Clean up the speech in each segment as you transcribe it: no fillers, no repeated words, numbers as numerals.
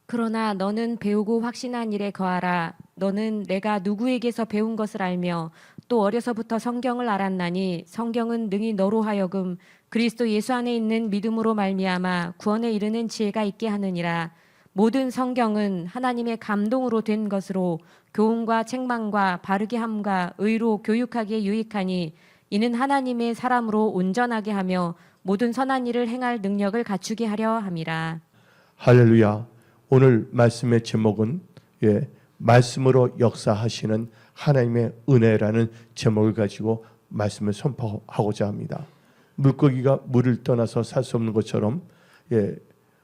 그러나 너는 배우고 확신한 일에 거하라. 너는 내가 누구에게서 배운 것을 알며 또 어려서부터 성경을 알았나니 성경은 능히 너로 하여금 그리스도 예수 안에 있는 믿음으로 말미암아 구원에 이르는 지혜가 있게 하느니라. 모든 성경은 하나님의 감동으로 된 것으로 교훈과 책망과 바르게 함과 의로 교육하기에 유익하니 이는 하나님의 사람으로 온전하게 하며 모든 선한 일을 행할 능력을 갖추게 하려 함이라. 할렐루야. 오늘 말씀의 제목은 말씀으로 역사하시는 하나님의 은혜라는 제목을 가지고 말씀을 선포하고자 합니다. 물고기가 물을 떠나서 살 수 없는 것처럼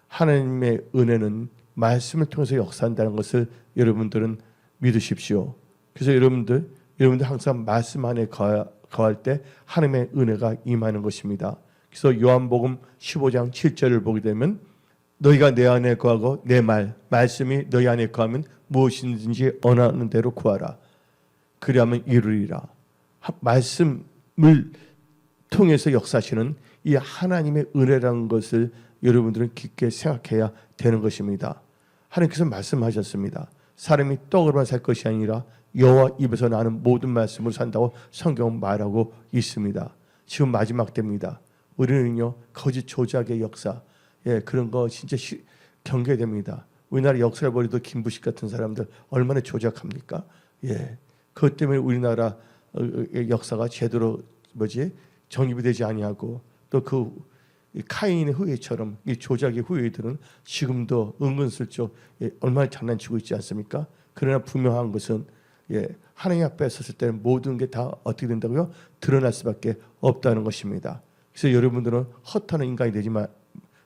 하나님의 은혜는 말씀을 통해서 역사한다는 것을 여러분들은 믿으십시오. 그래서 여러분들 항상 말씀 안에 거할 때 하나님의 은혜가 임하는 것입니다. 그래서 요한복음 15장 7절을 보게 되면 너희가 내 안에 거하고 내 말씀이 너희 안에 거하면 무엇이든지 원하는 대로 구하라. 그리하면 이루리라. 말씀을 통해서 역사하시는 이 하나님의 은혜라는 것을 여러분들은 깊게 생각해야 되는 것입니다. 하나님께서 말씀하셨습니다. 사람이 떡으로만 살 것이 아니라 여호와 입에서 나는 모든 말씀으로 산다고 성경은 말하고 있습니다. 지금 마지막 때입니다. 우리는요 거짓 조작의 역사 그런 거 진짜 경계됩니다. 우리나라 역사를 버려도 김부식 같은 사람들 얼마나 조작합니까? 그것 때문에 우리나라 역사가 제대로 정립이 되지 아니하고 또 그 카인의 후예처럼 이 조작의 후예들은 지금도 은근슬쩍 얼마나 장난치고 있지 않습니까? 그러나 분명한 것은 하나님 앞에 섰을 때는 모든 게 다 어떻게 된다고요? 드러날 수밖에 없다는 것입니다. 그래서 여러분들은 헛하는 인간이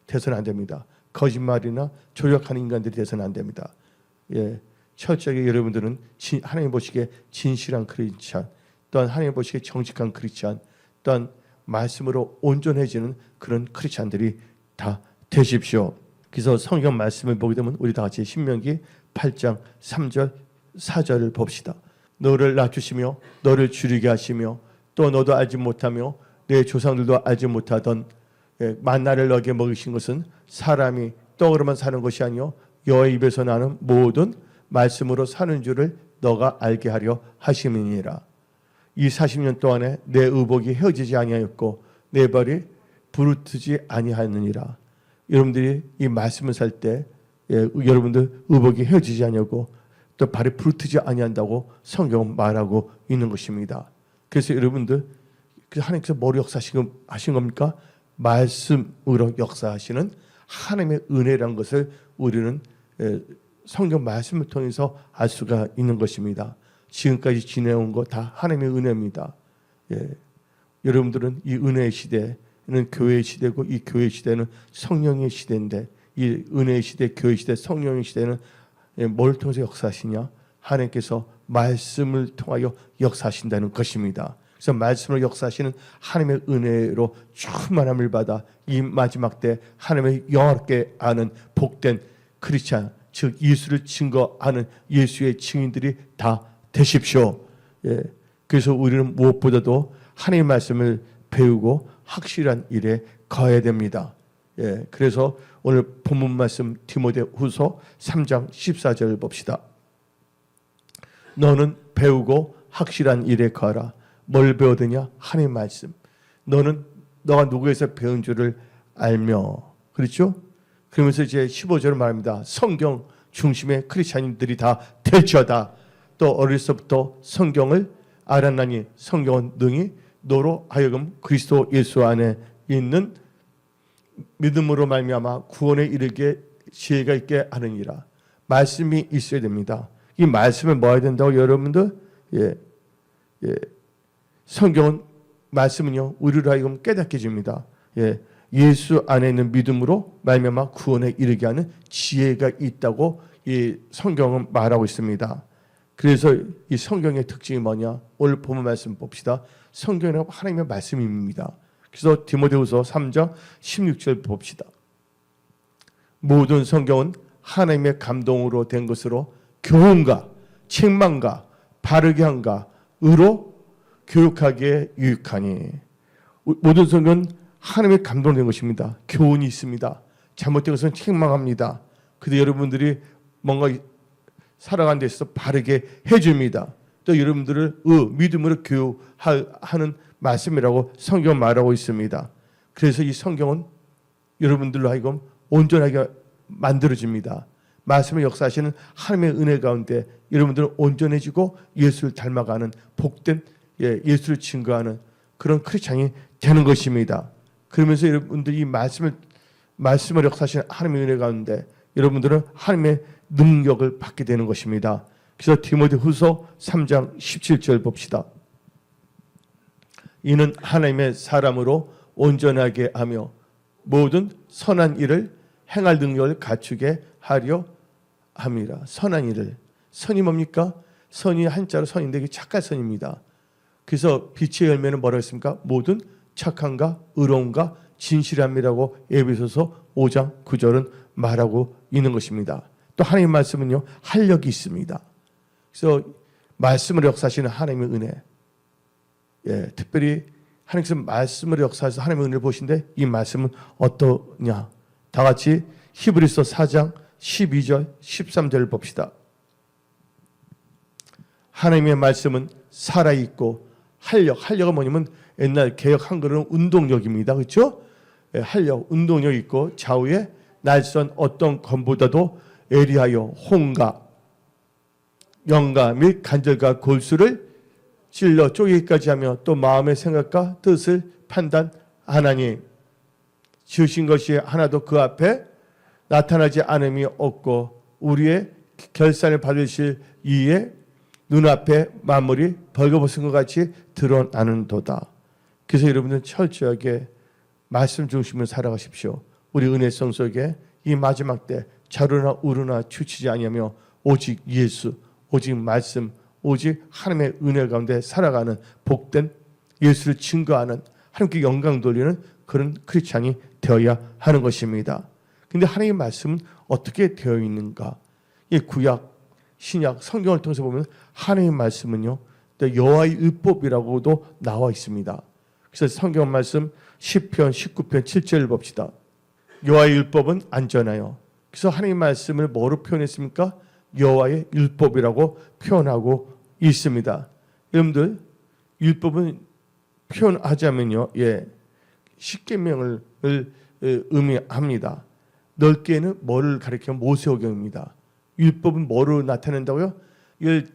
돼서는 안 됩니다. 거짓말이나 조작하는 인간들이 돼서는 안 됩니다. 철저하게 여러분들은 하나님 보시기에 진실한 크리스찬, 또한 하나님 보시기에 정직한 크리스찬, 또한 말씀으로 온전해지는 그런 크리스찬들이 다 되십시오. 그래서 성경 말씀을 보게 되면 우리 다 같이 신명기 8장 3절 4절을 봅시다. 너를 낮추시며 너를 줄이게 하시며 또 너도 알지 못하며 내 조상들도 알지 못하던 만나를 너에게 먹이신 것은 사람이 떡으로만 사는 것이 아니요 여호와의 입에서 나는 모든 말씀으로 사는 줄을 너가 알게 하려 하심이니라. 이 40년 동안에 내 의복이 헤어지지 아니하였고 내 발이 부르트지 아니하느니라. 여러분들이 이 말씀을 살 때 여러분들 의복이 헤어지지 아니하고 또 발이 부르트지 아니한다고 성경은 말하고 있는 것입니다. 그래서 여러분들 하나님께서 뭐로 역사하신 겁니까? 말씀으로 역사하시는 하나님의 은혜라는 것을 우리는 성경 말씀을 통해서 알 수가 있는 것입니다. 지금까지 지내온 거 다 하나님의 은혜입니다. 여러분들은 이 은혜의 시대는 교회의 시대고 이 교회의 시대는 성령의 시대인데 이 은혜의 시대, 교회의 시대, 성령의 시대는 뭘 통해서 역사하시냐? 하나님께서 말씀을 통하여 역사하신다는 것입니다. 그래서 말씀으로 역사하시는 하나님의 은혜로 충만함을 받아 이 마지막 때 하나님의 영화롭게 아는 복된 크리스찬, 즉 예수를 증거하는 예수의 증인들이 다 되십시오. 그래서 우리는 무엇보다도 하나님의 말씀을 배우고 확실한 일에 거해야 됩니다. 그래서 오늘 본문 말씀 디모데후서 3장 14절 봅시다. 너는 배우고 확실한 일에 거하라. 뭘 배우느냐? 하나님의 말씀. 너가 누구에서 배운 줄을 알며. 그렇죠? 그러면서 이제 15절을 말합니다. 성경 중심의 크리스찬인들이 다 될지어다. 또 어려서부터 성경을 알았나니 성경은 능히 너로 하여금 그리스도 예수 안에 있는 믿음으로 말미암아 구원에 이르게 지혜가 있게 하느니라. 말씀이 있어야 됩니다. 이 말씀을 뭐 해야 된다고 여러분들? 성경은 말씀은요 우리로 하여금 깨닫게 해줍니다. 예수 안에 있는 믿음으로 말미암아 구원에 이르게 하는 지혜가 있다고 이 성경은 말하고 있습니다. 그래서 이 성경의 특징이 뭐냐? 오늘 본문 말씀 봅시다. 성경은 하나님의 말씀입니다. 그래서 디모데후서 3장 16절 봅시다. 모든 성경은 하나님의 감동으로 된 것으로 교훈과 책망과 바르게 함과 의로 교육하기에 유익하니. 모든 성경은 하나님의 감동된 것입니다. 교훈이 있습니다. 잘못된 것은 책망합니다. 근데 여러분들이 뭔가 살아가는 데 있어서 바르게 해줍니다. 또 여러분들을 믿음으로 교육하는 말씀이라고 성경은 말하고 있습니다. 그래서 이 성경은 여러분들로 하여금 온전하게 만들어집니다. 말씀을 역사하시는 하나님의 은혜 가운데 여러분들은 온전해지고 예수를 닮아가는 복된 예수를 증거하는 그런 크리스찬이 되는 것입니다. 그러면서 여러분들이 이 말씀을 역사하시는 하나님의 은혜 가운데 여러분들은 하나님의 능력을 받게 되는 것입니다. 그래서 디모데후서 3장 17절 봅시다. 이는 하나님의 사람으로 온전하게 하며 모든 선한 일을 행할 능력을 갖추게 하려 함이라. 선한 일을. 선이 뭡니까? 선이 한자로 선인데 이게 착한 선입니다. 그래서 빛의 열매는 뭐라고 했습니까? 모든 착함과 의로움과 진실함이라고 에베소서 5장 9절은 말하고 있는 것입니다. 또 하나님의 말씀은요, 활력이 있습니다. 그래서 말씀을 역사하시는 하나님의 은혜, 특별히 하나님께서 말씀을 역사해서 하나님의 은혜를 보신데 이 말씀은 어떠냐? 다 같이 히브리서 4장 12절 13절을 봅시다. 하나님의 말씀은 살아있고 활력은 뭐냐면 옛날 개역 한글은 운동력입니다. 그렇죠? 활력, 운동력 있고 좌우에 날선 어떤 검보다도 예리하여 홍과 영과 및 간절과 골수를 찔러 쪼개기까지 하며 또 마음의 생각과 뜻을 판단하나니 지으신 것이 하나도 그 앞에 나타나지 않음이 없고 우리의 결산을 받으실 이에 눈앞에 만물이 벌거벗은 것 같이 드러나는도다. 그래서 여러분들 철저하게 말씀 중심으로 살아가십시오. 우리 은혜성 속에 이 마지막 때 좌루나 우루나 추치지 아니하며 오직 예수, 오직 말씀, 오직 하나님의 은혜 가운데 살아가는 복된 예수를 증거하는 하나님께 영광 돌리는 그런 크리스찬이 되어야 하는 것입니다. 근데 하나님의 말씀은 어떻게 되어 있는가? 이 구약, 신약, 성경을 통해서 보면 하나님의 말씀은요, 여호와의 율법이라고도 나와 있습니다. 그래서 성경 말씀 시편 19편 7절을 봅시다. 여호와의 율법은 안전하여. 그래서 하나님의 말씀을 뭐로 표현했습니까? 여호와의 율법이라고 표현하고 있습니다. 여러분들 율법은 표현하자면요, 십계명을 의미합니다. 넓게는 뭐를 가리키면 모세오경입니다. 율법은 뭐로 나타낸다고요? 이걸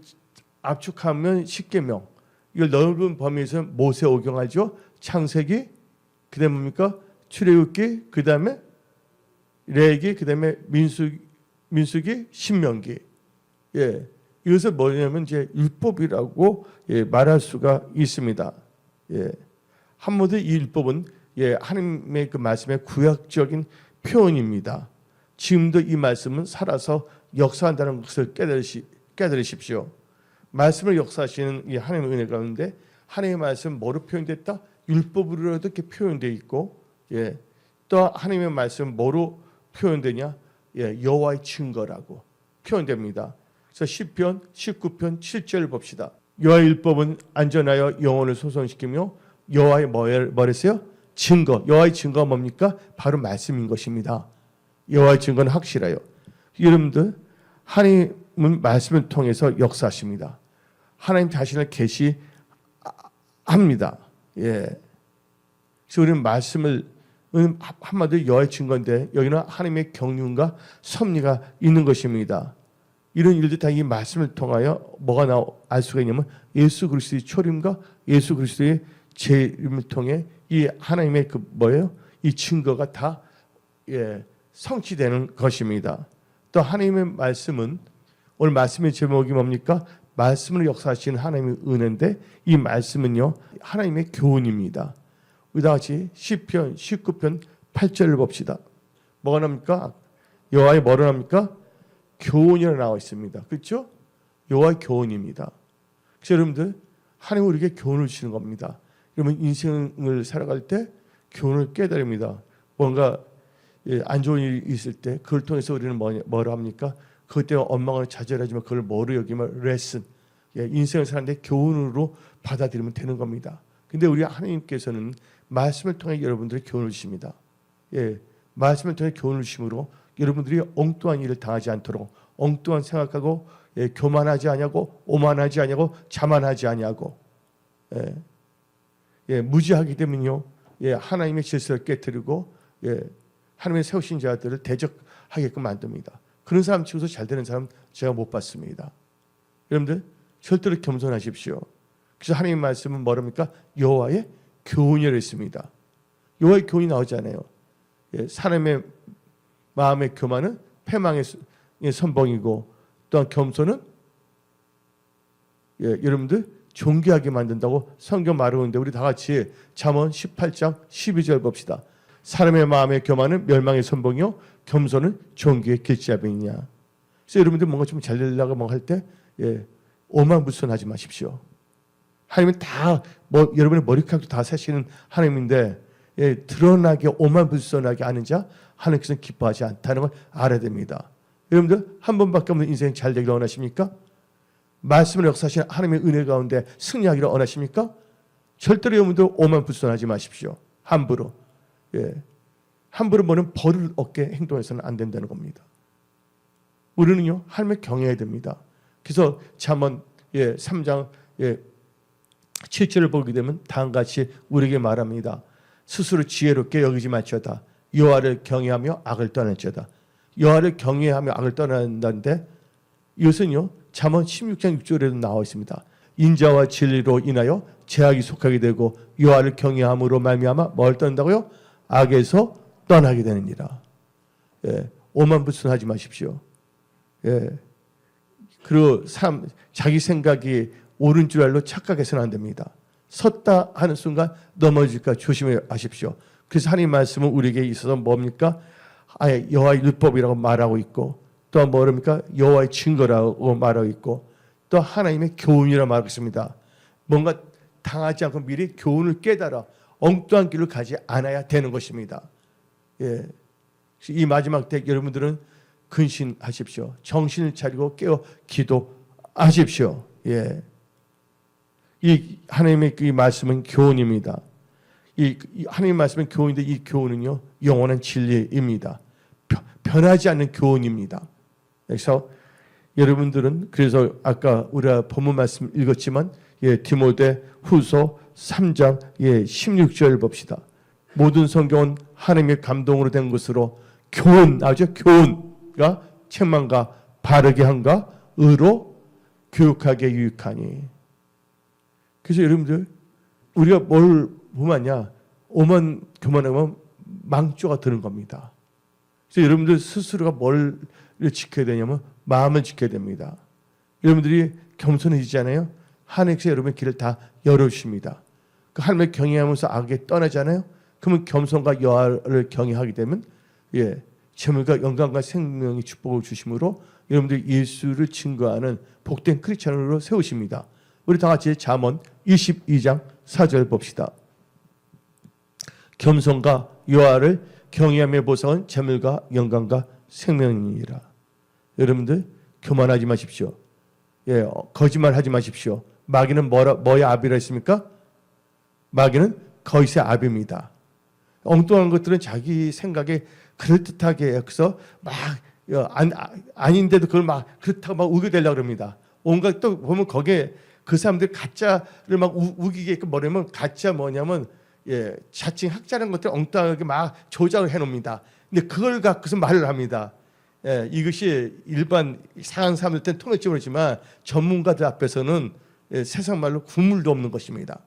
압축하면 십계명. 이걸 넓은 범위에서 모세오경하죠. 창세기, 그다음에 뭡니까? 출애굽기, 그다음에 레위기, 그다음에 민수기, 신명기. 이것을 뭐냐면 이제 율법이라고 말할 수가 있습니다. 한마디로 이 율법은 하나님의 그 말씀의 구약적인 표현입니다. 지금도 이 말씀은 살아서 역사한다는 것을 깨달으십시오. 말씀을 역사하시는 이 하나님의 은혜 가운데 하나님의 말씀 뭐로 표현됐다? 율법으로도 이렇게 표현되어 있고, 또 하나님의 말씀 뭐로 표현되냐? 여호와의 증거라고 표현됩니다. 그래서 시편 19편 7절 봅시다. 여호와의 율법은 안전하여 영혼을 소성시키며 여호와의 뭐랬어요? 증거. 여호와의 증거가 뭡니까? 바로 말씀인 것입니다. 여호와의 증거는 확실해요. 여러분들 하나님은 말씀을 통해서 역사하십니다. 하나님 자신을 계시합니다. 그래서 우리는 말씀을 한마디로 여호와의 증거인데 여기는 하나님의 경륜과 섭리가 있는 것입니다. 이런 일들 다 이 말씀을 통하여 뭐가 알 수가 있냐면 예수 그리스도의 초림과 예수 그리스도의 재림을 통해 이 하나님의 그 뭐예요? 이 증거가 다 성취되는 것입니다. 또 하나님의 말씀은 오늘 말씀의 제목이 뭡니까? 말씀을 역사하시는 하나님의 은혜인데 이 말씀은요 하나님의 교훈입니다. 우리다 같이 시편 19편 8절을 봅시다. 뭐가 납니까? 여호와의 뭐로 납니까? 교훈이라 나와 있습니다. 그렇죠? 여호와의 교훈입니다. 그래서 여러분들 하나님 우리에게 교훈을 주시는 겁니다. 여러분 인생을 살아갈 때 교훈을 깨달습니다. 뭔가 안 좋은 일이 있을 때 그걸 통해서 우리는 뭐라 합니까? 그것 때문에 원망을 좌절하지만 그걸 뭐로 여기면 레슨. 인생을 사는데 교훈으로 받아들이면 되는 겁니다. 근데 우리 하나님께서는 말씀을 통해 여러분들의 교훈을 주십니다. 말씀을 통해 교훈을 주심으로 여러분들이 엉뚱한 일을 당하지 않도록 엉뚱한 생각하고 교만하지 아니하고 오만하지 아니하고 자만하지 아니하고 무지하게 되면요 하나님의 질서를 깨뜨리고 하나님의 세우신 자들을 대적하게끔 만듭니다. 그런 사람 치고서 잘 되는 사람 제가 못 봤습니다. 여러분들 절대로 겸손하십시오. 그래서 하나님의 말씀은 뭐랍니까? 여호와의 교훈이라 했습니다. 여호와의 교훈이 나오잖아요. 사람의 마음의 교만은 패망의 선봉이고 또한 겸손은 여러분들 존귀하게 만든다고 성경 말하는데 우리 다 같이 잠언 18장 12절 봅시다. 사람의 마음의 교만은 멸망의 선봉이요 겸손은 존귀의 길잡이냐. 그래서 여러분들 뭔가 좀 잘 되려고 뭐 할 때 오만불손하지 마십시오. 하나님은 다 여러분의 머리카락도 다 세시는 하나님인데 드러나게 오만불손하게 하는 자 하나님께서는 기뻐하지 않다는 걸 알아야 됩니다. 여러분들 한 번밖에 없는 인생 잘 되기를 원하십니까? 말씀을 역사하시는 하나님의 은혜 가운데 승리하기를 원하십니까? 절대로 여러분들 오만불손하지 마십시오. 함부로 함부로 뭐는 벌을 얻게 행동해서는 안 된다는 겁니다. 우리는요 하나님을 경외해야 됩니다. 그래서 잠언 3장 7절을 보게 되면 다음같이 우리에게 말합니다. 스스로 지혜롭게 여기지 말지어다. 여호와를 경외하며 악을 떠날지어다. 여호와를 경외하며 악을 떠난다는데 이것은요 잠언 16장 6절에도 나와 있습니다. 인자와 진리로 인하여 죄악이 속하게 되고 여호와를 경외함으로 말미암아 뭘 떠난다고요? 악에서 떠나게 되느니라. 오만불손하지 마십시오. 그리고 자기 생각이 옳은 줄 알고 착각해서는 안 됩니다. 섰다 하는 순간 넘어질까 조심하십시오. 그래서 하나님 말씀은 우리에게 있어서 뭡니까? 여호와의 율법이라고 말하고 있고 또 뭐랍니까? 여호와의 증거라고 말하고 있고 또 하나님의 교훈이라고 말하고 있습니다. 뭔가 당하지 않고 미리 교훈을 깨달아 엉뚱한 길을 가지 않아야 되는 것입니다. 이 마지막 때 여러분들은 근신하십시오. 정신을 차리고 깨어 기도하십시오. 이 하나님의 이 말씀은 교훈입니다. 이 하나님의 말씀은 교훈인데 이 교훈은요 영원한 진리입니다. 변하지 않는 교훈입니다. 그래서 여러분들은 그래서 아까 우리가 본문 말씀 읽었지만 디모데 후서 3장 16절 봅시다. 모든 성경은 하나님의 감동으로 된 것으로 교훈 아주 교훈과 책망과 바르게 함과 의로 교육하게 유익하니. 그래서 여러분들 우리가 뭘 보면냐 오만 교만하면 망조가 드는 겁니다. 그래서 여러분들 스스로가 뭘 지켜야 되냐면 마음을 지켜야 됩니다. 여러분들이 겸손해지잖아요. 하나님께서 여러분의 길을 다 열어주십니다. 그 하나님을 경외하면서 악에 떠나잖아요. 그러면 겸손과 여호와를 경외하게 되면 재물과 영광과 생명의 축복을 주심으로 여러분들이 예수를 증거하는 복된 크리스찬으로 세우십니다. 우리 다 같이 잠언 22장 4절 봅시다. 겸손과 여호와를 경외함의 보상은 재물과 영광과 생명이니라. 여러분들 교만하지 마십시오. 거짓말하지 마십시오. 마귀는 뭐의 아비라 했습니까? 마귀는 거짓의 아비입니다. 엉뚱한 것들은 자기 생각에 그럴듯하게 해서 막 아닌데도 그걸 막 그렇다고 막 우겨대려고 합니다. 온갖 또 보면 거기에 그 사람들 가짜를 막 우기게끔 뭐냐면 가짜 뭐냐면 자칭 학자라는 것들 엉뚱하게 막 조작을 해놓습니다. 근데 그걸 갖고서 말을 합니다. 이것이 일반 이상한 사람들한테는 통했지 모르지만 전문가들 앞에서는 세상 말로 국물도 없는 것입니다.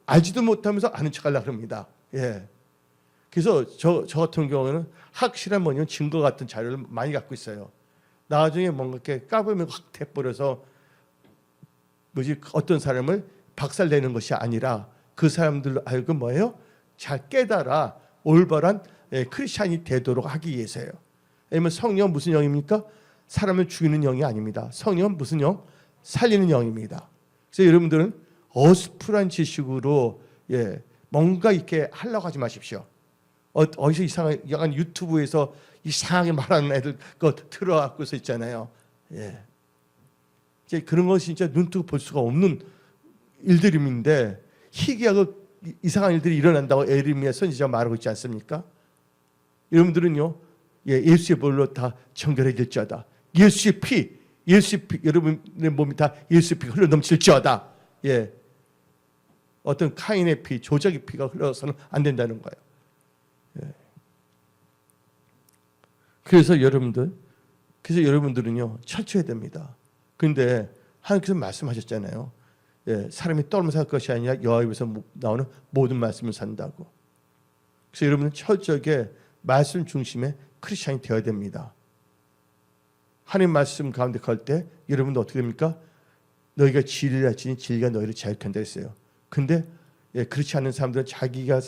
알지도 못하면서 아는 척하려고 합니다. 그래서 저 같은 경우는 확실한 뭐냐면 증거 같은 자료를 많이 갖고 있어요. 나중에 뭔가 이렇게 까불면 확 돼버려서 어떤 사람을 박살내는 것이 아니라 그 사람들로 하여금 뭐예요? 잘 깨달아 올바른 크리스찬이 되도록 하기 위해서예요. 왜냐면 성령은 무슨 영입니까? 사람을 죽이는 영이 아닙니다. 성령은 무슨 영? 살리는 영입니다. 그래서 여러분들은 어스프란 지식으로 뭔가 이렇게 하려고 하지 마십시오. 어디서 이상한 약간 유튜브에서 이상하게 말하는 애들 거 들어갖고서 있잖아요. 그런 것이 진짜 눈뜨고 볼 수가 없는 일들인데 희귀하고 이상한 일들이 일어난다고 에르미야 선지자가 말하고 있지 않습니까? 여러분들은요, 예수의 볼로 다 정결해질지어다. 예수의 피, 여러분의 몸이 다 예수의 피가 흘러 넘칠지어다. 예, 어떤 카인의 피, 조작의 피가 흘러서는 안 된다는 거예요. 예. 그래서 여러분들은요, 철저해야 됩니다. 그런데 하나님께서 말씀하셨잖아요. 예, 사람이 떨어져 살 것이 아니라 여호와 입에서 나오는 모든 말씀을 산다고. 그래서 여러분은 철저하게 말씀 중심의 크리스찬이 되어야 됩니다. 하나님 말씀 가운데 갈 때 여러분도 어떻게 됩니까? 너희가 진리를 알지니 진리가 너희를 자유케 한다 했어요. 근데 그렇지 않은 사람들은 자기가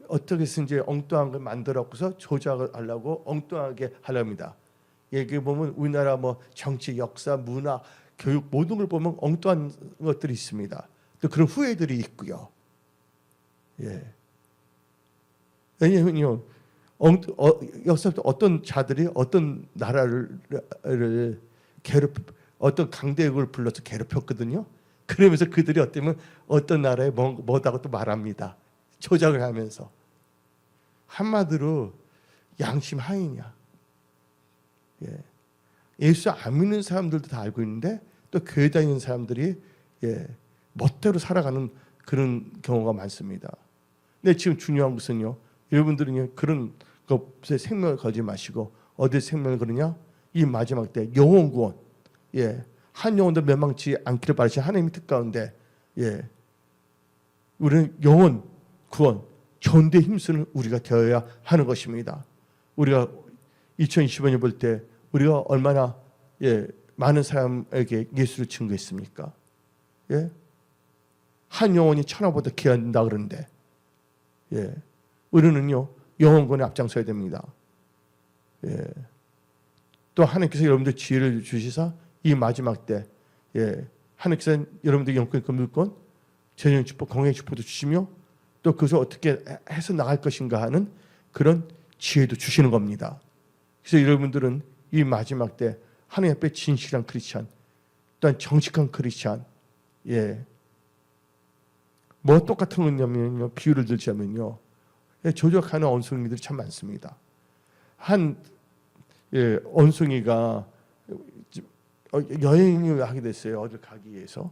어떻게 해서든지 엉뚱한 걸 만들어서 조작을 하려고 엉뚱하게 하려 합니다. 여기 보면 우리나라 뭐 정치, 역사, 문화, 교육 모든 걸 보면 엉뚱한 것들이 있습니다. 또 그런 후회들이 있고요. 예. 왜냐면요, 역사부터 어떤 자들이 어떤 나라를 어떤 강대국을 불러서 괴롭혔거든요. 그러면서 그들이 어떤 나라에 뭐다고 또 말합니다. 조작을 하면서. 한마디로 양심 하이냐. 예. 예수 안 믿는 사람들도 다 알고 있는데 또 교회 다니는 사람들이 멋대로 살아가는 그런 경우가 많습니다. 근데 지금 중요한 것은요, 여러분들은요, 그런 것에 생명을 걸지 마시고 어디에 생명을 거느냐? 이 마지막 때 영혼 구원, 한 영혼도 멸망치 않기를 바라시는 하나님의 뜻 가운데, 우리는 영혼 구원, 견디에 힘쓰는 우리가 되어야 하는 것입니다. 우리가 2025년 볼 때 우리가 얼마나 많은 사람에게 예수를 증거했습니까? 한 영혼이 천하보다 귀한다 그러는데, 우리는요, 영혼권에 앞장서야 됩니다. 또 하나님께서 여러분들 지혜를 주시사 이 마지막 때, 하나님께서 여러분들 영권, 물권, 재정 축복, 건강의 축복도 주시며 또 그것을 어떻게 해서 나갈 것인가 하는 그런 지혜도 주시는 겁니다. 그래서 여러분들은 이 마지막 때 하나님 앞에 진실한 크리스찬, 또한 정직한 크리스찬, 뭐 똑같은 거냐면요, 비유를 들자면요, 조작하는 원숭이들이 참 많습니다. 한 원숭이가 여행을 하게 됐어요. 어딜 가기 위해서.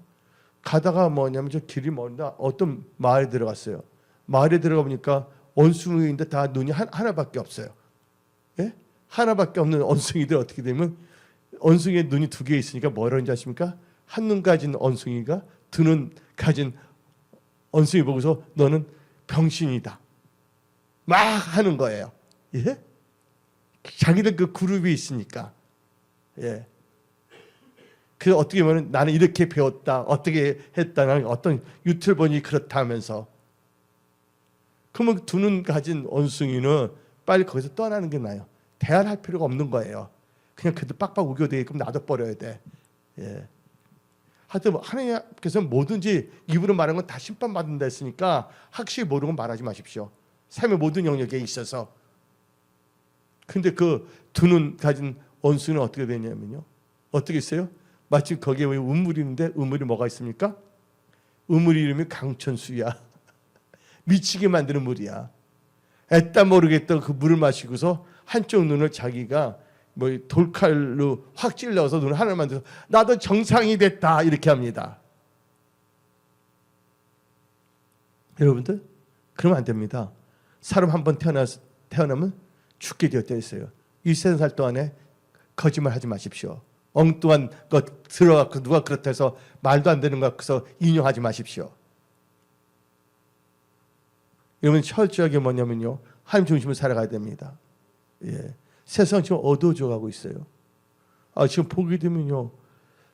가다가 뭐냐면 저 길이 먼다 어떤 마을에 들어갔어요. 마을에 들어가 보니까 원숭이인데 다 눈이 하나밖에 없어요. 하나밖에 없는 원숭이들 어떻게 되면 원숭이의 눈이 두 개 있으니까 뭐라는지 아십니까? 한눈 가진 원숭이가 두 눈 가진 원숭이 보고서 너는 병신이다 막 하는 거예요. 자기들 그 그룹이 있으니까. 그래서 어떻게 보면 나는 이렇게 배웠다, 어떻게 했다, 나는 어떤 유튜브 보니 그렇다 하면서. 그러면 두 눈 가진 원숭이는 빨리 거기서 떠나는 게 나아요. 대화를 할 필요가 없는 거예요. 그냥 그들 빡빡 우겨대게끔 놔둬버려야 돼. 하여튼 하나님께서 뭐든지 입으로 말하는 건 다 심판받는다 했으니까 확실히 모르는 건 말하지 마십시오. 삶의 모든 영역에 있어서. 근데 그 두 눈 가진 원숭이는 어떻게 되냐면요, 어떻게 있어요? 마치 거기에 우물이 있는데 우물이 뭐가 있습니까? 우물 이름이 강천수야. 미치게 만드는 물이야. 애따 모르겠다 그 물을 마시고서 한쪽 눈을 자기가 뭐 돌칼로 확 찔러서 눈을 하나를 만들어서 나도 정상이 됐다 이렇게 합니다. 여러분들 그러면 안 됩니다. 사람 한 번 태어나면 죽게 되었다 했어요. 이 세상 살 동안에 거짓말 하지 마십시오. 엉뚱한 것 들어갖고 누가 그렇다 해서 말도 안 되는 것 같아서 인용하지 마십시오. 여러분 철저하게 뭐냐면요, 하나님 중심으로 살아가야 됩니다. 세상 지금 어두워져 가고 있어요. 지금 보게 되면요,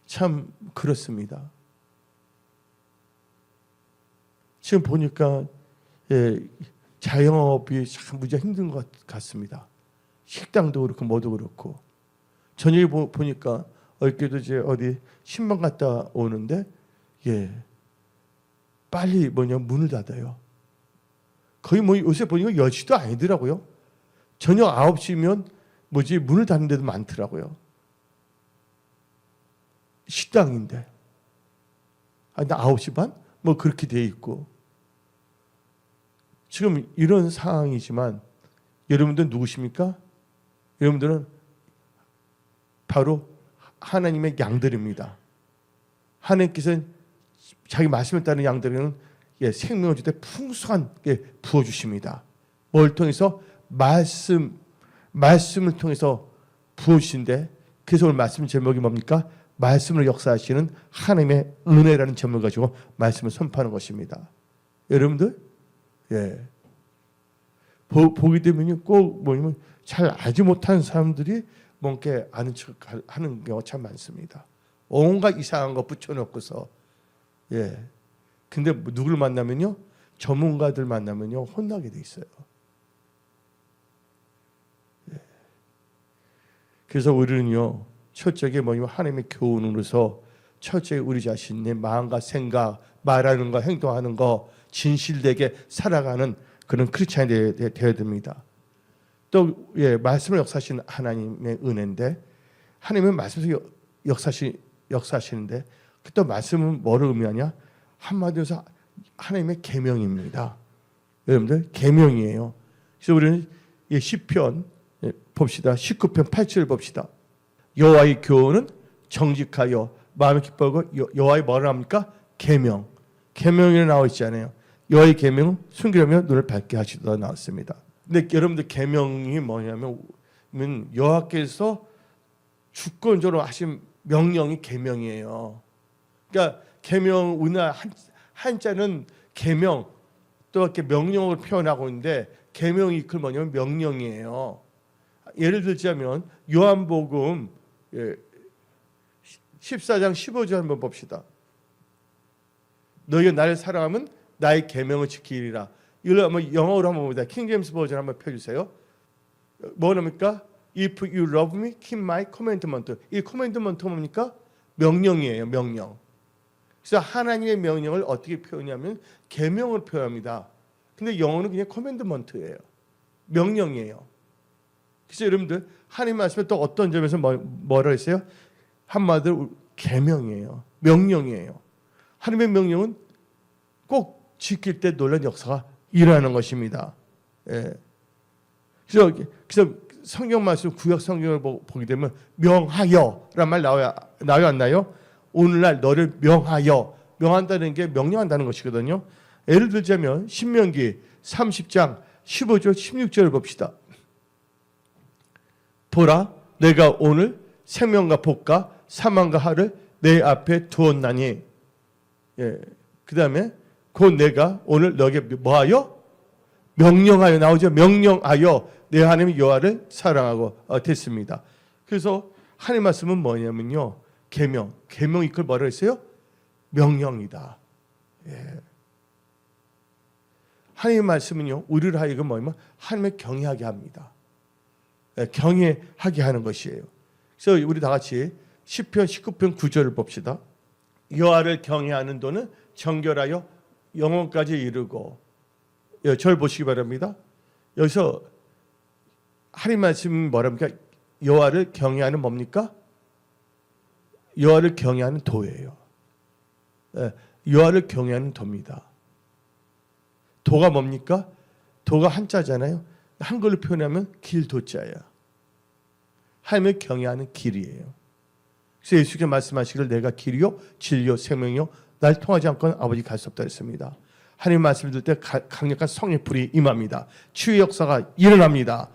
참 그렇습니다. 지금 보니까 자영업이 참 무지하게 힘든 것 같습니다. 식당도 그렇고 뭐도 그렇고. 저녁에 보니까 어저께도 이제 어디 신방 갔다 오는데 빨리 문을 닫아요. 거의 뭐 요새 보니까 10시도 아니더라고요. 저녁 9시면 문을 닫는 데도 많더라고요. 식당인데. 나 9시 반? 뭐 그렇게 돼 있고. 지금 이런 상황이지만 여러분들은 누구십니까? 여러분들은 바로 하나님의 양들입니다. 하나님께서는 자기 말씀을 따르는 양들에는 생명을 줄 때 풍성하게 부어주십니다. 뭘 통해서? 말씀을 통해서 부어주신데, 그래서 오늘 말씀 제목이 뭡니까? 말씀으로 역사하시는 하나님의 은혜라는 제목을 가지고 말씀을 선포하는 것입니다. 여러분들, 보게 되면요, 꼭 뭐냐면 잘 알지 못하는 사람들이 뭔가 아는 척 하는 경우가 참 많습니다. 온갖 이상한 거 붙여놓고서, 근데 누구를 만나면요, 전문가들 만나면요, 혼나게 돼 있어요. 그래서 우리는요, 철저하게 뭐냐면 하나님의 교훈으로서 철저히 우리 자신의 마음과 생각, 말하는 거, 행동하는 거 진실되게 살아가는 그런 크리스찬이 되어야 됩니다. 또 말씀을 역사하시는 하나님의 은혜인데, 하나님은 말씀에서 역사하시는데, 또 말씀은 뭐를 의미하냐? 한마디로 해서 하나님의 계명입니다. 여러분들, 계명이에요. 그래서 우리는 시편 봅시다. 19편 8절 봅시다. 여호와의 교훈은 정직하여 마음이 기뻐하고, 여호와의 뭐라 합니까? 계명. 계명이 나와 있잖아요. 여호와의 계명은 순결하며 눈을 밝게 하시다 나왔습니다. 근데 여러분들, 계명이 뭐냐면 여호와께서 주권적으로 하신 명령이 계명이에요. 그러니까 계명, 우리나라 한자는 계명, 또 이렇게 명령을 표현하고 있는데, 계명이 그 뭐냐면 명령이에요. 예를 들자면 요한복음 14장 15절 한번 봅시다. 너희가 나를 사랑하면 나의 계명을 지키리라. 이걸 한번 영어로 한번 봅니다. 킹제임스 버전 한번 펴주세요. 뭐랍니까? If you love me, keep my commandment. 이 commandment 뭡니까? 명령이에요. 명령. 그래서 하나님의 명령을 어떻게 표현하냐면 계명을 표현합니다. 근데 영어는 그냥 commandment예요. 명령이에요. 그래서 여러분들, 하나님 말씀에 또 어떤 점에서 뭐라 했어요? 한마디로 계명이에요. 명령이에요. 하나님의 명령은 꼭 지킬 때 놀라운 역사가 일어나는 것입니다. 그래서 성경 말씀, 구약 성경을 보게 되면 명하여란 말 나와요, 안 나요? 오늘날 너를 명한다는 게 명령한다는 것이거든요. 예를 들자면 신명기 30장 15절 16절을 봅시다. 보라, 내가 오늘 생명과 복과 사망과 하를 내 앞에 두었나니. 그 다음에 곧 내가 오늘 너에게 뭐하여? 명령하여 나오죠. 명령하여 내 하나님 여호와를 사랑하고 됐습니다. 그래서 하나님 말씀은 뭐냐면요, 계명. 계명 이걸 뭐라 했어요? 명령이다. 하나님 말씀은요, 우리를 하여금 뭐냐면 하나님을 경외하게 합니다. 경외하게 하는 것이에요. 그래서 우리 다 같이 시편 19편 9절을 봅시다. 여호와를 경외하는 도는 정결하여 영원까지 이르고. 절 보시기 바랍니다. 여기서 하나님 말씀은 뭐랍니까? 여호와를 경외하는 뭡니까? 여호와를 경외하는 도예요. 여호와를 경외하는 도입니다. 도가 뭡니까? 도가 한자잖아요. 한글로 표현하면 길도자야. 하나님을 경외하는 길이에요. 그래서 예수께서 말씀하시기를 내가 길이요 진리요 생명이요 날 통하지 않고는 아버지 갈 수 없다 했습니다. 하나님 말씀을 들을 때 강력한 성의 불이 임합니다. 치유의 역사가 일어납니다.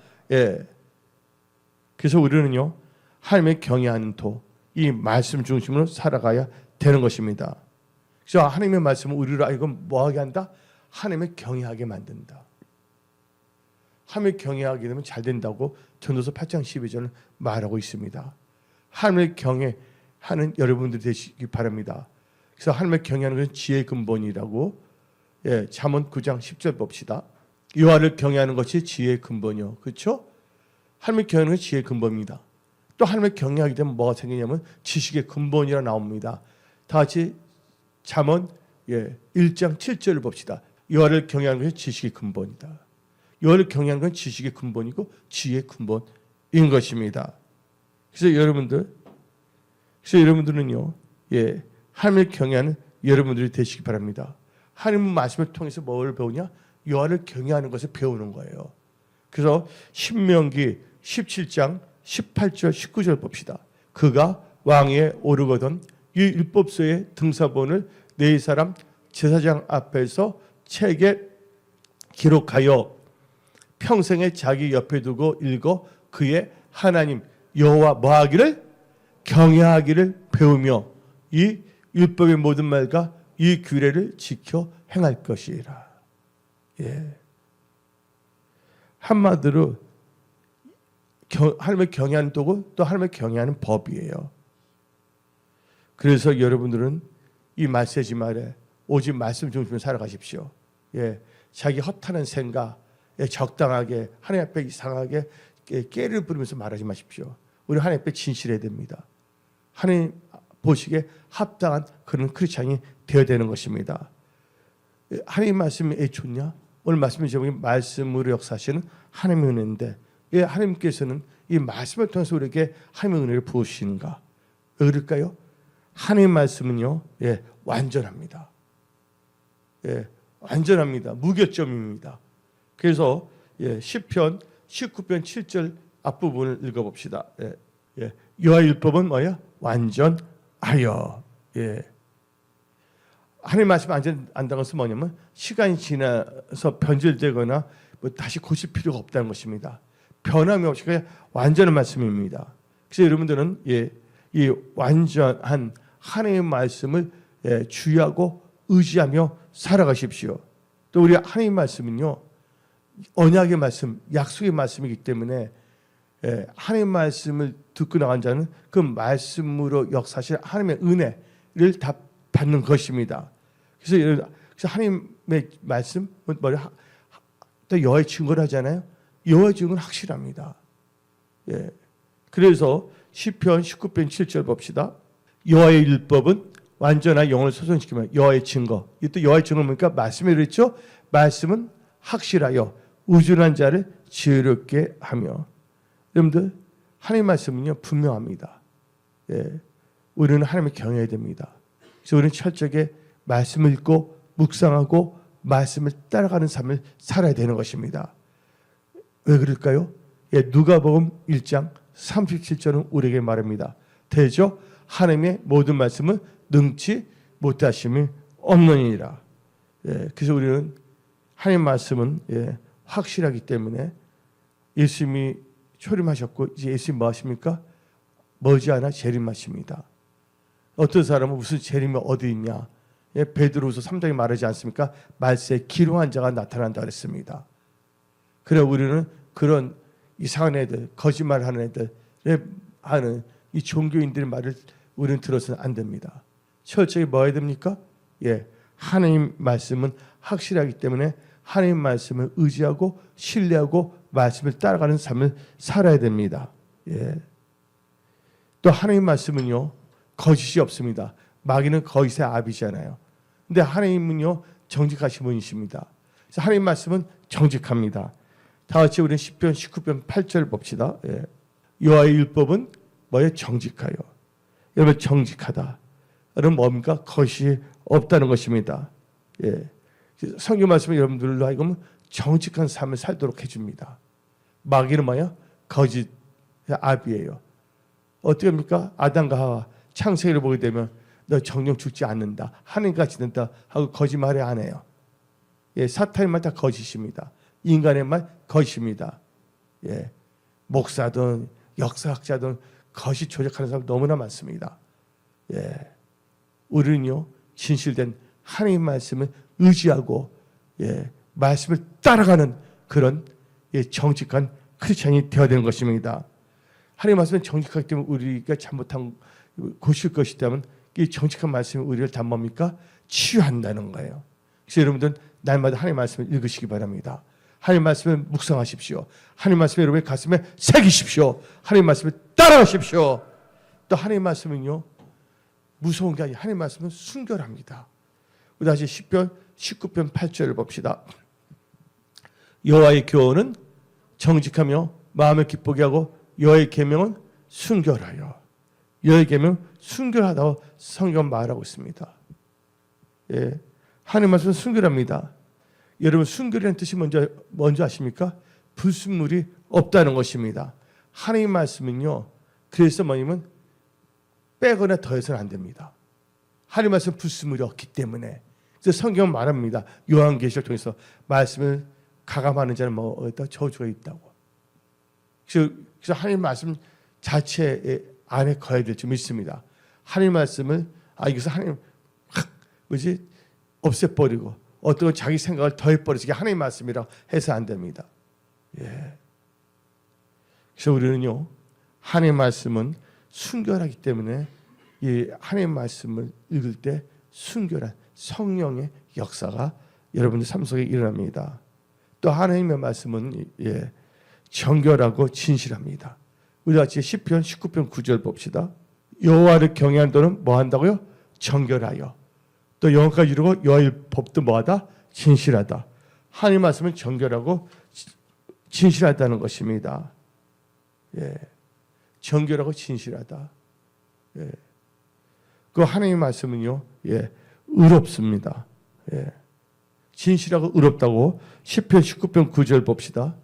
그래서 우리는요, 하나님을 경외하는 도, 이 말씀 중심으로 살아가야 되는 것입니다. 그래서 하나님의 말씀은 우리를 알고 뭐하게 한다? 하나님을 경외하게 만든다. 하나님을 경외하게 되면 잘 된다고 전도서 8장 12절은 말하고 있습니다. 하나님을 경외하는 여러분들 되시기 바랍니다. 그래서 하나님을 경외하는 것은 지혜의 근본이라고, 잠언 9장 10절 봅시다. 여호와를 경외하는 것이 지혜의 근본이요. 그렇죠? 하나님을 경외하는 것이 지혜의 근본입니다. 또 하나님을 경외하게 되면 뭐가 생기냐면 지식의 근본이라 나옵니다. 다 같이 잠언 1장 7절을 봅시다. 여호와를 경외하는 것이 지식의 근본이다. 여호와를 경외하는 건 지식의 근본이고 지혜의 근본인 것입니다. 그래서 여러분들은요, 하나님을 경외하는 여러분들이 되시기 바랍니다. 하나님 말씀을 통해서 뭘 배우냐? 여호와를 경외하는 것을 배우는 거예요. 그래서 신명기 17장 18절 19절 봅시다. 그가 왕위에 오르거든 이 율법서의 등사본을 네 사람 제사장 앞에서 책에 기록하여 평생에 자기 옆에 두고 읽어 그의 하나님 여호와 뭐하기를 경외하기를 배우며 이 율법의 모든 말과 이 규례를 지켜 행할 것이라. 예. 한마디로 하나님을 경외하는 도구 또 하나님을 경외하는 법이에요. 그래서 여러분들은 이 메시지 말에 오직 말씀 중심으로 살아가십시오. 예. 자기 허탄한 생각 적당하게 하나님 앞에 이상하게 깨를 부리면서 말하지 마십시오. 우리 하나님 앞에 진실해야 됩니다. 하나님 보시기에 합당한 그런 크리스찬이 되어야 되는 것입니다. 하나님 말씀이 좋냐? 오늘 말씀이 제목이 말씀으로 역사하시는 하나님의 은혜인데 하나님께서는 이 말씀을 통해서 우리에게 하나님의 은혜를 부으시는가? 왜 그럴까요? 하나님의 말씀은요, 완전합니다. 완전합니다. 무결점입니다. 그래서 시편 19편 7절 앞부분을 읽어봅시다. 여호와의 율법은 뭐야? 완전하여. 하나님 말씀 안다는 것은 뭐냐면 시간이 지나서 변질되거나 뭐 다시 고칠 필요가 없다는 것입니다. 변함이 없이 그냥 완전한 말씀입니다. 그래서 여러분들은 이 완전한 하나님의 말씀을 주의하고 의지하며 살아가십시오. 또 우리 하나님의 말씀은요, 언약의 말씀, 약속의 말씀이기 때문에 하나님의 말씀을 듣고 나간 자는 그 말씀으로 역사하실 하나님의 은혜를 다 받는 것입니다. 그래서 하나님의 말씀, 또 여호와의 증거를 하잖아요. 여호와의 증거는 확실합니다. 그래서 시편 19편 7절 봅시다. 여호와의 율법은 완전한 영혼을 소성시키며 여호와의 증거. 이또 여호와의 증거는 뭡니까? 말씀이 그랬죠. 말씀은 확실하여 우준한 자를 지혜롭게 하며. 여러분들 하나님의 말씀은요 분명합니다. 우리는 하나님을 경외해야 됩니다. 그래서 우리는 철저하게 말씀을 읽고 묵상하고 말씀을 따라가는 삶을 살아야 되는 것입니다. 왜 그럴까요? 누가복음 1장 37절은 우리에게 말합니다. 대저 하나님의 모든 말씀은 능치 못하심이 없느니라. 그래서 우리는 하나님의 말씀은 확실하기 때문에 예수님이 초림하셨고 이제 예수님 뭐 하십니까? 머지않아 재림하십니다. 어떤 사람은 무슨 재림이 어디 있냐? 베드로후서 3장에 말하지 않습니까? 말세에 기롱한 자가 나타난다 그랬습니다. 그래 우리는 그런 이상한 애들, 거짓말하는 애들 하는 이 종교인들의 말을 우리는 들어서는 안 됩니다. 철저히 뭐 해야 됩니까? 하나님 말씀은 확실하기 때문에 하나님 말씀을 의지하고 신뢰하고 말씀을 따라가는 삶을 살아야 됩니다. 또 하나님 말씀은요 거짓이 없습니다. 마귀는 거짓의 아비잖아요. 근데 하나님은요 정직하신 분이십니다. 그래서 하나님 말씀은 정직합니다. 다 같이 우리는 시편 19편 8절 봅시다. 여호와의 율법은 뭐예요? 정직하여. 여러분 정직하다. 여러분 뭡니까? 거짓이 없다는 것입니다. 성경 말씀은 여러분들로 하여금 정직한 삶을 살도록 해줍니다. 마귀는 뭐야? 거짓의 아비예요. 어떻게 합니까? 아담과 하와 창세기를 보게 되면 너 정령 죽지 않는다. 하나님같이 된다 하고 거짓말을 안 해요. 사탄의 말 다 거짓입니다. 인간의 말 거짓입니다. 목사든 역사학자든 거짓 조작하는 사람 너무나 많습니다. 우리는요 진실된 하나님의 말씀을 의지하고 말씀을 따라가는 그런 정직한 크리스찬이 되어야 되는 것입니다. 하나님의 말씀은 정직하기 때문에 우리가 잘못한 고칠 것이라면 이 정직한 말씀이 우리를 다 뭡니까? 치유한다는 거예요. 그래서 여러분들 날마다 하나님의 말씀을 읽으시기 바랍니다. 하나님의 말씀을 묵상하십시오. 하나님의 말씀을 여러분의 가슴에 새기십시오. 하나님의 말씀을 따라가십시오. 또 하나님의 말씀은요 무서운 게 아니라 하나님의 말씀은 순결합니다. 우리 다시 시편 19편 8절을 봅시다. 여호와의 교훈은 정직하며 마음을 기쁘게 하고 여호와의 계명은 순결하여. 여호와의 계명은 순결하다고 성경 말하고 있습니다. 하나님의 말씀은 순결합니다. 여러분 순결이라는 뜻이 뭔지 아십니까? 불순물이 없다는 것입니다. 하나님 말씀은요. 그래서 뭐냐면 빼거나 더해서는 안 됩니다. 하나님 말씀 불순물이 없기 때문에. 그래서 성경은 말합니다. 요한계시를 통해서 말씀을 가감하는 자는 뭐다 저주가 있다고. 그래서 하나님 말씀 자체 안에 거해야 될 줄 믿습니다. 하나님 말씀을 이것을 하나님 없애버리고 어떤 자기 생각을 더해버리지 하나님 말씀이라고 해서 안 됩니다. 예. 그래서 우리는요 하나님 말씀은 순결하기 때문에 이 하나님 말씀을 읽을 때 순결한 성령의 역사가 여러분들 삶 속에 일어납니다. 또 하나님의 말씀은 정결하고 진실합니다. 우리 같이 시편 19편 9절 봅시다. 여호와를 경외하는 자는 뭐 한다고요? 정결하여. 또 영혼까지 이루고 여호와의 법도 뭐하다? 진실하다. 하나님 말씀은 정결하고 진실하다는 것입니다. 예. 정결하고 진실하다. 예. 그 하나님의 말씀은요, 의롭습니다. 예. 진실하고 의롭다고 시편 19편 9절 봅시다.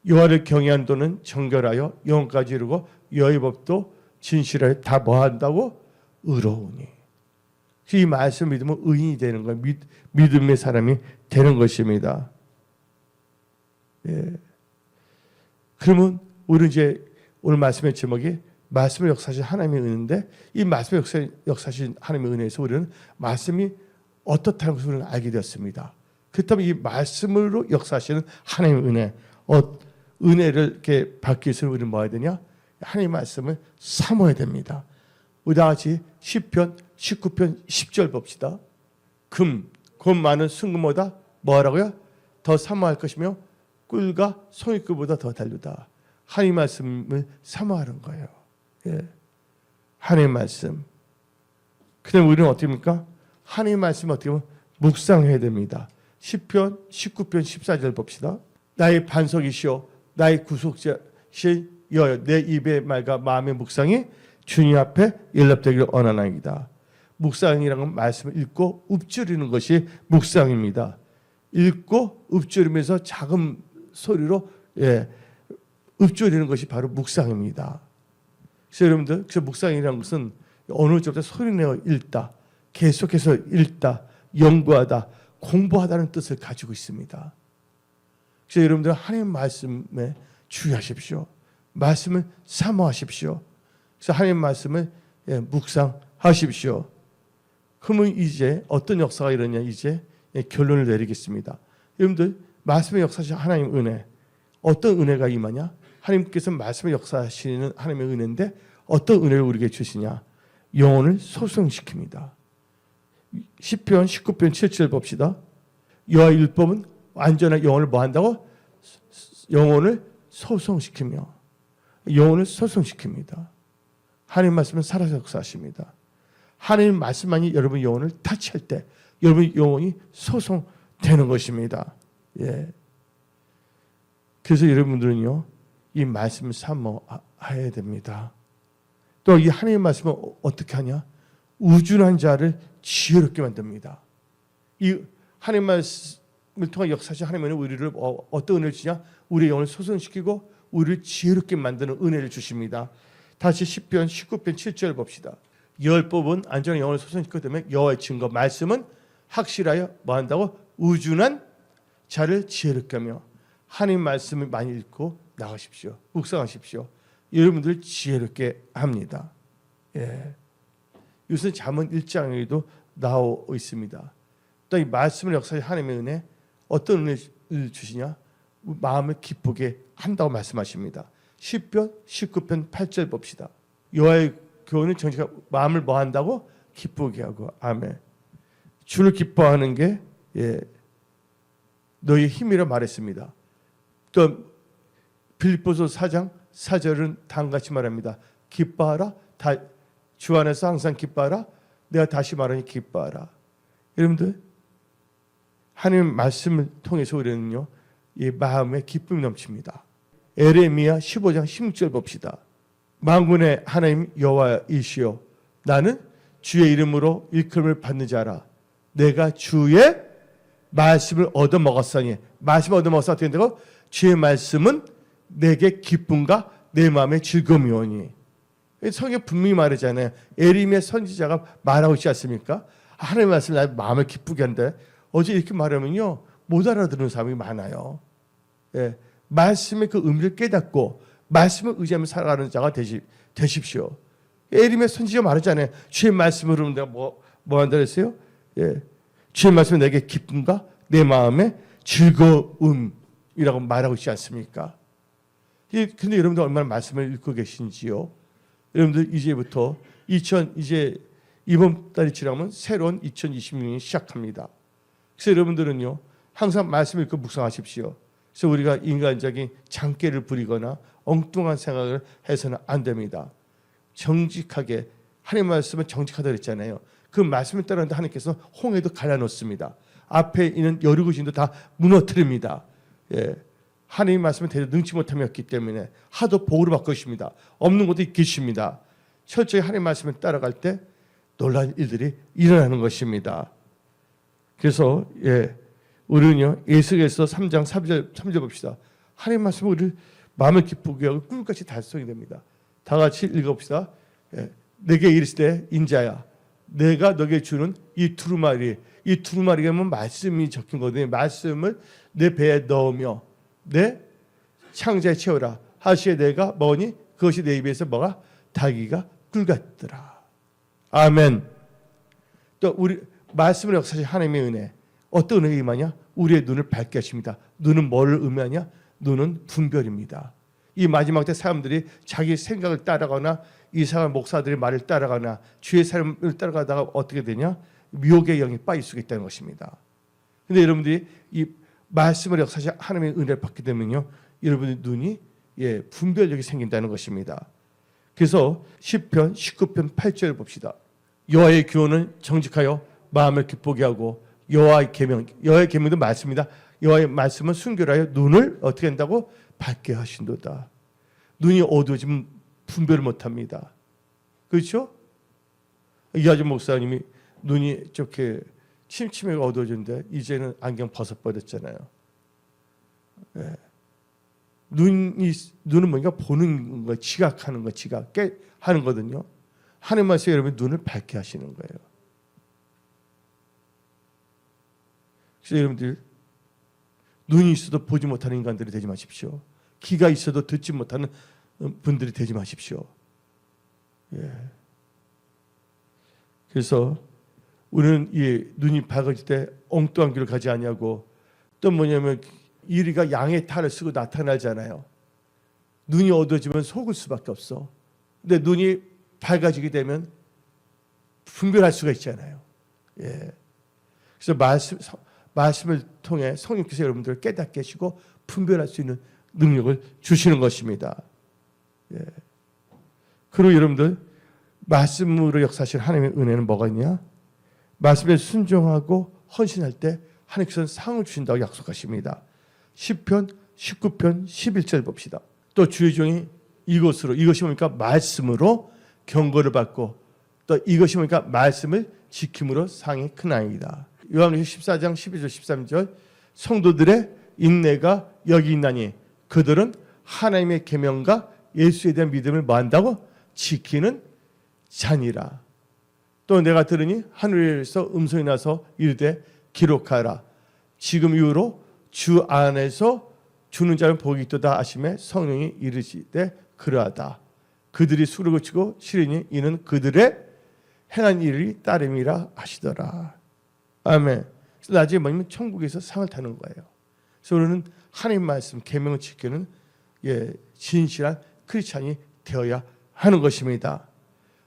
여호와를 경외하는 자는 정결하여 영혼까지 이루고 여호와의 법도 진실하여 다 뭐한다고? 의로우니. 이 말씀 믿으면 의인이 되는 거예요. 믿음의 사람이 되는 것입니다. 예. 그러면 우리 이제 오늘 말씀의 제목이 말씀을 역사하신 하나님의 은혜인데 이 말씀을 역사하신 하나님의 은혜에서 우리는 말씀이 어떻다는 것을 우리는 알게 되었습니다. 그렇다면 이 말씀으로 역사하시는 하나님의 은혜, 은혜를 이렇게 받기 위해서 우리는 뭐 해야 되냐? 하나님의 말씀을 사모해야 됩니다. 우리 다 같이 시편 19편 10절 봅시다. 곧 많은 순금보다 뭐하라고요? 더 사모할 것이며 꿀과 송이꿀보다 더 달루다. 하나님 말씀을 사모하는 거예요. 예. 하나님 말씀. 그다음 우리는 어떻게 합니까? 하나님 말씀 어떻게 보면 묵상해야 됩니다. 시편 19편 14절 봅시다. 나의 반석이시오 나의 구속자신 여호와 내 입의 말과 마음의 묵상이 주님 앞에 일납되기를 원하나이다. 묵상이라는 건 말씀을 읽고 읊조리는 것이 묵상입니다. 읽고 읊조리면서 작은 소리로 읊조리는 것이 바로 묵상입니다. 그래서 여러분들, 그래서 묵상이라는 것은 어느 쪽부터 소리내어 읽다, 계속해서 읽다, 연구하다, 공부하다는 뜻을 가지고 있습니다. 그래서 여러분들 하나님 말씀에 주의하십시오. 말씀을 사모하십시오. 그래서 하나님 말씀을 묵상하십시오. 그러면 이제 어떤 역사가 일어나냐 이제 결론을 내리겠습니다. 여러분들 말씀의 역사하신 하나님 은혜 어떤 은혜가 임하냐? 하나님께서 말씀의 역사하시는 하나님의 은혜인데 어떤 은혜를 우리에게 주시냐? 영혼을 소성시킵니다. 시편 19편 7절 봅시다. 여호와의 율법은 완전한 영혼을 뭐 한다고? 영혼을 소성시키며 영혼을 소성시킵니다. 하나님 말씀은 살아서 역사하십니다. 하나님 말씀만이 여러분 영혼을 타치할 때 여러분 영혼이 소성되는 것입니다. 예. 그래서 여러분들은요 이 말씀을 사모해야 됩니다. 또 이 하나님의 말씀은 어떻게 하냐? 우준한 자를 지혜롭게 만듭니다. 이 하나님 말씀을 통해 역사하신 하나님은 우리를 어떤 은혜를 주냐? 우리의 영혼을 소성시키고 우리를 지혜롭게 만드는 은혜를 주십니다. 다시 시편 19편 7절 봅시다. 여호와법은 안전한 영혼을 소성시키기 때문에 여호와의 증거 말씀은 확실하여 뭐 한다고? 우준한 자를 지혜롭게 하며 하나님 말씀을 많이 읽고 나가십시오. 묵상하십시오. 여러분들 지혜롭게 합니다. 예. 요새 잠언 1장에도 나와 있습니다. 또 이 말씀을 역사하신 하나님의 은혜 어떤 은혜를 주시냐? 마음을 기쁘게 한다고 말씀하십니다. 시편 19편 8절 봅시다. 여호와의 교훈은 정직하고 마음을 뭐 한다고? 기쁘게 하고. 아멘. 주를 기뻐하는 게 너희의 힘이라 말했습니다. 또 빌립보서 4장 4절은 다음같이 말합니다. 기뻐하라. 주 안에서 항상 기뻐하라. 내가 다시 말하니 기뻐하라. 여러분들 하나님 말씀을 통해서 우리는요 이 마음에 기쁨이 넘칩니다. 에레미야 15장 16절 봅시다. 만군의 하나님 여호와이시오 나는 주의 이름으로 일컬음을 받는 자라. 내가 주의 말씀을 얻어 먹었으니 말씀을 얻어 먹어서 어떻게 된다고? 주의 말씀은 내게 기쁨과 내 마음의 즐거움이오니. 성경 분명히 말하잖아요. 에림의 선지자가 말하고 있지 않습니까? 하나님의 말씀을 나 마음을 기쁘게 한데 어제 이렇게 말하면요 못 알아듣는 사람이 많아요. 예, 말씀의 그 의미를 깨닫고 말씀을 의지하며 살아가는 자가 되십시오. 에림의 선지자가 말하잖아요. 주의 말씀으로 내가 뭐 한다 그랬어요? 예, 주의 말씀은 내게 기쁨과 내 마음의 즐거움이라고 말하고 있지 않습니까? 근데 여러분들 얼마나 말씀을 읽고 계신지요? 여러분들 이제부터 이제 이번 달이 지나면 새로운 2026년이 시작합니다. 그래서 여러분들은요 항상 말씀을 읽고 묵상하십시오. 그래서 우리가 인간적인 장깨를 부리거나 엉뚱한 생각을 해서는 안 됩니다. 정직하게 하나님의 말씀은 정직하다 그랬잖아요. 그 말씀을 따르는데 하나님께서 홍해도 갈라놓습니다. 앞에 있는 여리고진도 다 무너뜨립니다. 예. 하나님의 말씀은 대저 능치 못함이었기 때문에 하도 복으로 바꾸십니다. 없는 것도 계십니다. 철저히 하나님의 말씀을 따라갈 때 놀라운 일들이 일어나는 것입니다. 그래서 우리는요 예수께서 3장 3절 봅시다. 하나님의 말씀은 우리를 마음을 기쁘게 하고 꿈같이 달성이 됩니다. 다 같이 읽어봅시다. 내게 이르시되 인자야 내가 너에게 주는 이 두루마리가 뭐 말씀이 적힌 거거든요. 말씀을 내 배에 넣으며 내 창자에 채우라 하시에 내가 먹으니 그것이 내 입에서 뭐가 닭이가 꿀 같더라. 아멘. 또 우리 말씀을 역사하신 하나님의 은혜 어떤 은혜가 임하냐? 우리의 눈을 밝게 하십니다. 눈은 뭐를 의미하냐? 눈은 분별입니다. 이 마지막 때 사람들이 자기 생각을 따라가거나 이상한 목사들의 말을 따라가거나 주의 삶을 따라가다가 어떻게 되냐? 미혹의 영에 빠질 수가 있다는 것입니다. 그런데 여러분들이 이 말씀을 역사하신 하나님의 은혜를 받게 되면요 여러분의 눈이 분별력이 생긴다는 것입니다. 그래서 시편 19편 8절 봅시다. 여호와의 규례는 정직하여 마음을 기쁘게 하고 여호와의 계명도 말씀입니다. 여호와의 말씀은 순결하여 눈을 어떻게 한다고? 밝게 하신도다. 눈이 어두워지면 분별을 못합니다. 그렇죠? 이하준 목사님이 눈이 저렇게 침침해가 어두워졌는데 이제는 안경 벗어버렸잖아요. 눈은 뭔가 보는 거, 지각하는 거, 하는 거거든요. 하나님 말씀 여러분 눈을 밝게 하시는 거예요. 그래서 여러분들 눈이 있어도 보지 못하는 인간들이 되지 마십시오. 귀가 있어도 듣지 못하는 분들이 되지 마십시오. 그래서 우리는 이 눈이 밝아질 때 엉뚱한 길을 가지 아니하고 또 뭐냐면 이리가 양의 탈을 쓰고 나타나잖아요. 눈이 어두워지면 속을 수밖에 없어. 근데 눈이 밝아지게 되면 분별할 수가 있잖아요. 그래서 말씀을 통해 성령께서 여러분들을 깨닫게 하시고 분별할 수 있는 능력을 주시는 것입니다. 그리고 여러분들 말씀으로 역사하신 하나님의 은혜는 뭐가 있냐? 말씀에 순종하고 헌신할 때 하나님께서는 상을 주신다고 약속하십니다. 시편 19편 11절 봅시다. 또 주의 종이 이것이 뭡니까? 말씀으로 경고를 받고 또 이것이 뭡니까? 말씀을 지킴으로 상이 크나이다. 요한계시록 14장 12절 13절 성도들의 인내가 여기 있나니 그들은 하나님의 계명과 예수에 대한 믿음을 뭐한다고? 지키는 자니라. 또 내가 들으니 하늘에서 음성이 나서 이르되 기록하라. 지금 이후로 주 안에서 주는 자는 복이 있도다 하시매 성령이 이르시되 그러하다. 그들이 술을 그치고 시리니 이는 그들의 행한 일이 따름이라 하시더라. 아멘. 그래서 나중에 뭐냐면 천국에서 상을 타는 거예요. 그래서 우리는 하나님 말씀 계명을 지키는 진실한 크리스찬이 되어야 하는 것입니다.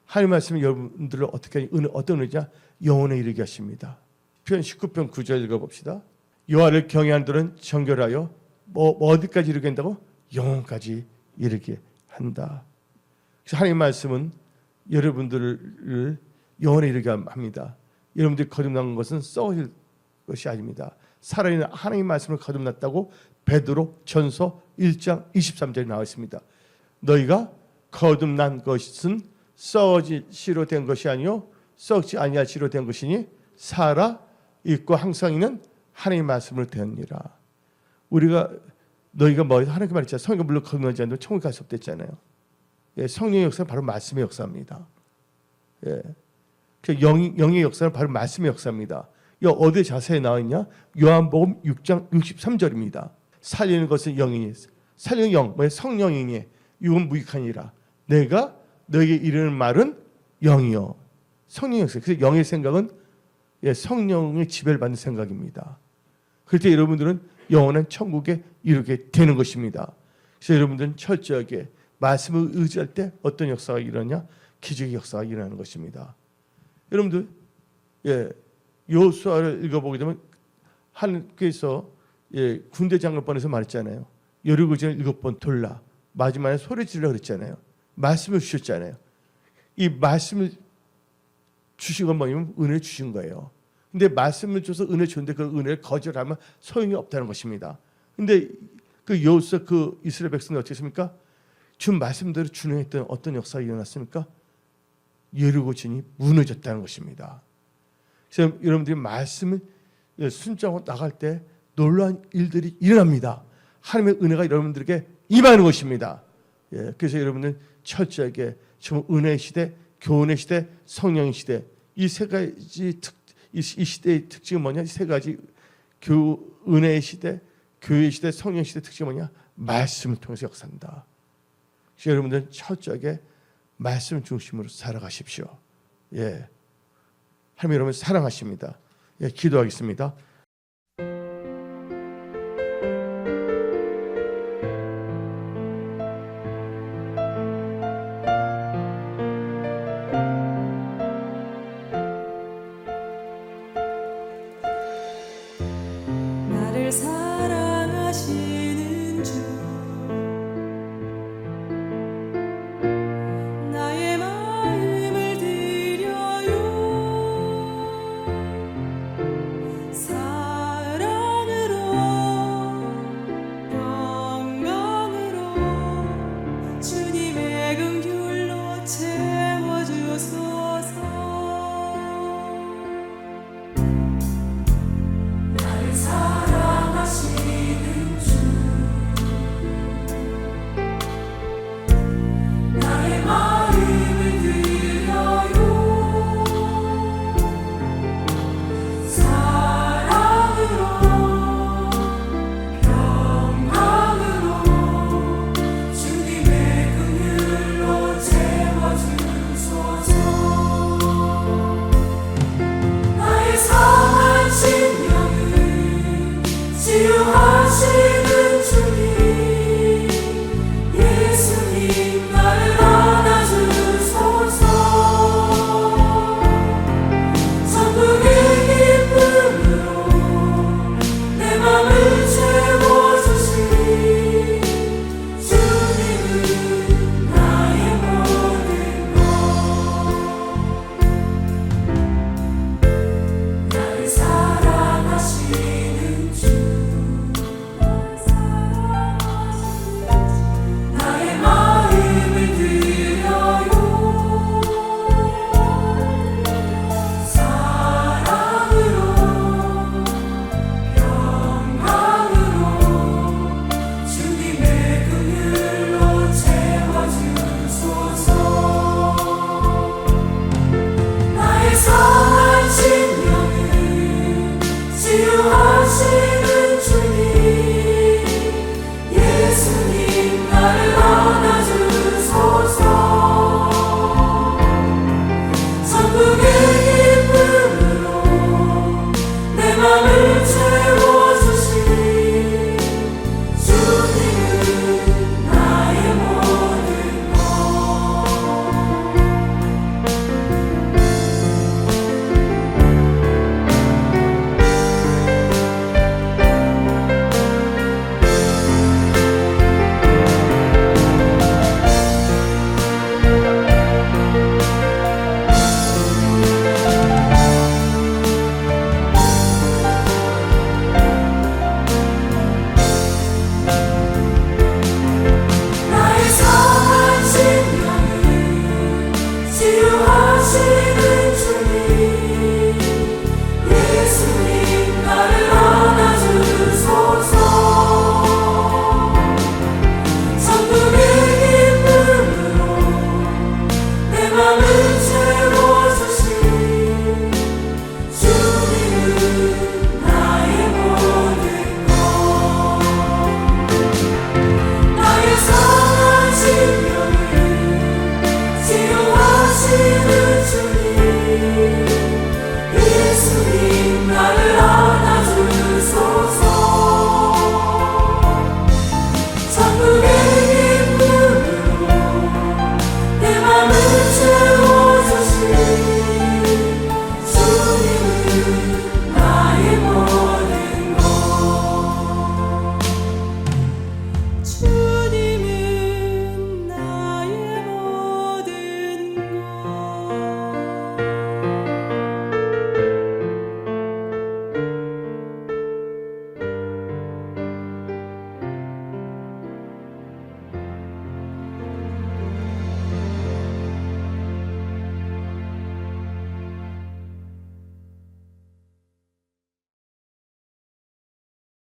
하나님 말씀이 여러분들을 어떻게 어떤 은혜냐? 영혼에 이르게 하십니다. 시편 19편 9절 읽어봅시다. 여호와를 경외하는 들은 정결하여 어디까지 이르게 한다고? 영혼까지 이르게 한다. 그래서 하나님 말씀은 여러분들을 영혼에 이르게 합니다. 여러분들이 거듭난 것은 썩을 것이 아닙니다. 살아있는 하나님 말씀을 거듭났다고 베드로 전서 1장 23절에 나와 있습니다. 너희가 거듭난 것은 썩어질 씨로 된 것이 아니요 썩지 아니할 씨로 된 것이니 살아 있고 항상 있는 하나님의 말씀을 듣느니라. 우리가 너희가 뭐 하나님께 말했잖아요. 성령과 물로 거듭나지 않으면 천국 갈 수 없댔잖아요. 예, 성령의 역사는 바로 말씀의 역사입니다. 예, 영의 역사는 바로 말씀의 역사입니다. 이거 어디에 자세히 나와 있냐? 요한복음 6장 63절입니다. 살리는 것은 영이니 살리는 영, 뭐 성령이니 육은 무익하니라. 내가 너에게 이르는 말은 영이요. 성령의 역사. 그래서 영의 생각은 성령의 지배를 받는 생각입니다. 그럴 때 여러분들은 영원한 천국에 이르게 되는 것입니다. 그래서 여러분들은 철저하게 말씀을 의지할 때 어떤 역사가 일어나냐? 기적의 역사가 일어나는 것입니다. 여러분들, 여호수아를 읽어보게 되면 하나님께서 군대 장관번에서 말했잖아요. 여리고전을 7번 돌라. 마지막에 소리 지르라 그랬잖아요. 말씀을 주셨잖아요. 이 말씀을 주신 건 뭐냐면 은혜 주신 거예요. 근데 말씀을 줘서 은혜 줬는데 그 은혜를 거절하면 소용이 없다는 것입니다. 근데 그 여호수아 그 이스라엘 백성들 어떻게 했습니까? 준 말씀대로 준행했던 어떤 역사가 일어났습니까? 여리고전이 무너졌다는 것입니다. 그래서 여러분들이 말씀을 순종하고 나갈 때 놀라운 일들이 일어납니다. 하나님의 은혜가 여러분들에게 임하는 것입니다. 그래서 여러분들 철저하게 지금 은혜의 시대, 교훈의 시대, 성령의 시대, 이 세 가지 이 시대의 특징은 뭐냐? 이 세 가지 은혜의 시대, 교회의 시대, 성령의 시대 특징은 뭐냐? 말씀을 통해서 역사한다. 그래서 여러분들은 철저하게 말씀 중심으로 살아가십시오. 하나님 여러분 사랑하십니다. 기도하겠습니다. 나를 사랑하시는 주